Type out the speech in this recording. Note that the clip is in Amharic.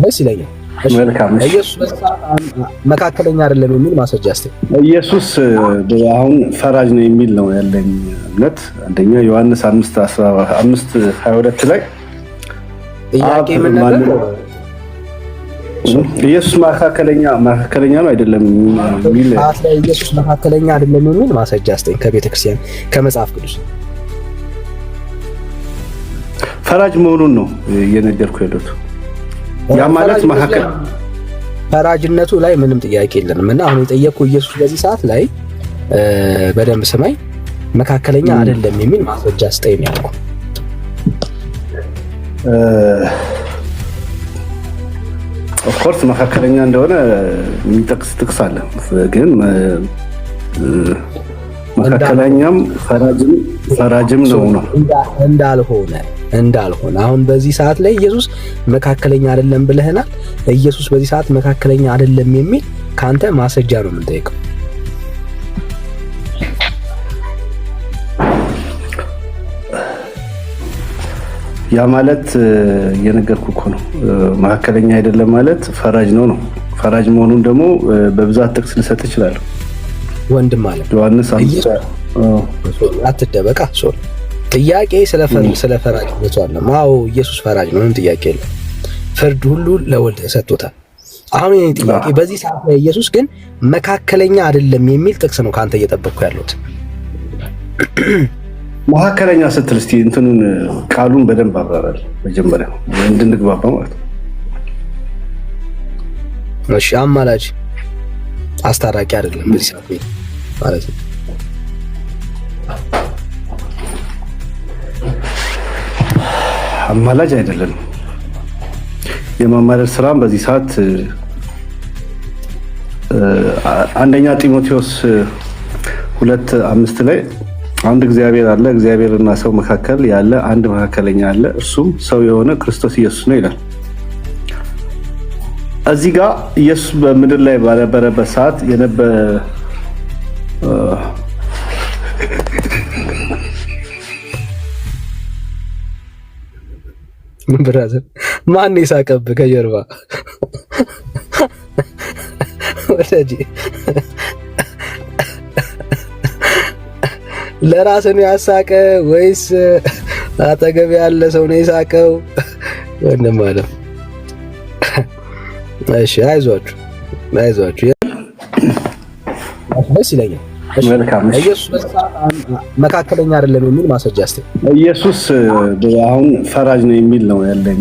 ደስ ይለኛል። መልካም ኢየሱስ መካከለኛ አይደለም የሚል ማስረጃ እስቲ። ኢየሱስ አሁን ፈራጅ ነው የሚል ነው ያለኝ እምነት። አንደኛ ዮሐንስ 5:22 ላይ ጥያቄ ምን ነበር? ኢየሱስ መካከለኛ ነው አይደለም የሚል ኢየሱስ መካከለኛ አይደለም የሚል ማስረጃ እስቲ ከቤተክርስቲያን ከመጽሐፍ ቅዱስ። ፈራጅ መሆኑን ነው እየነገርኩ ያለሁት። ያ ማለት ፈራጅነቱ ላይ ምንም ጥያቄ የለንም። እና አሁን የጠየቅኩ ኢየሱስ በዚህ ሰዓት ላይ በደንብ ስማኝ፣ መካከለኛ አይደለም የሚል ማስረጃ ስጠኝ ያልኩ። ኦፍ ኮርስ መካከለኛ እንደሆነ የሚጠቅስ ጥቅስ አለ። ግን መካከለኛም ፈራጅም ነው እንዳልሆነ አሁን በዚህ ሰዓት ላይ ኢየሱስ መካከለኛ አይደለም ብለህናል። ኢየሱስ በዚህ ሰዓት መካከለኛ አይደለም የሚል ካንተ ማስረጃ ነው የምንጠይቀው። ያ ማለት የነገርኩህ እኮ ነው። መካከለኛ አይደለም ማለት ፈራጅ ነው። ፈራጅ መሆኑን ደግሞ በብዛት ጥቅስ ልሰጥ እችላለሁ። ወንድም ማለት ዮሐንስ አትደበቃ ሶል ጥያቄ ስለ ፈራጅነቱ አለ። አዎ ኢየሱስ ፈራጅ ነው፣ ምንም ጥያቄ የለም። ፍርድ ሁሉ ለወልድ ተሰጥቶታል። አሁን የኔ ጥያቄ በዚህ ሰዓት ላይ ኢየሱስ ግን መካከለኛ አይደለም የሚል ጥቅስ ነው ካንተ እየጠበቅኩ ያለሁት። መካከለኛ ስትል እስቲ እንትኑን ቃሉን በደንብ አብራራል መጀመሪያ እንድንግባባ ማለት ነው። እሺ አማላጅ አስታራቂ አይደለም በዚህ ሰዓት ማለት ነው። አማላጅ አይደለም። የማማለድ ስራም በዚህ ሰዓት አንደኛ ጢሞቴዎስ 2:5 ላይ አንድ እግዚአብሔር አለ፣ እግዚአብሔርና ሰው መካከል ያለ አንድ መካከለኛ አለ፣ እርሱም ሰው የሆነ ክርስቶስ ኢየሱስ ነው ይላል። እዚህ ጋር ኢየሱስ በምድር ላይ ባነበረበት ሰዓት ብራዘር ማን ይሳቀብ ከጀርባ ወዳጅ ለራስህ ነው ያሳቀ ወይስ አጠገብ ያለ ሰው ነው የሳቀው? ወንድም ማለት እሺ፣ አይዟችሁ ደስ ይለኛል። መልካም ኢየሱስ መካከለኛ አይደለም የሚል ማስረጃ እስቲ። ኢየሱስ አሁን ፈራጅ ነው የሚል ነው ያለኝ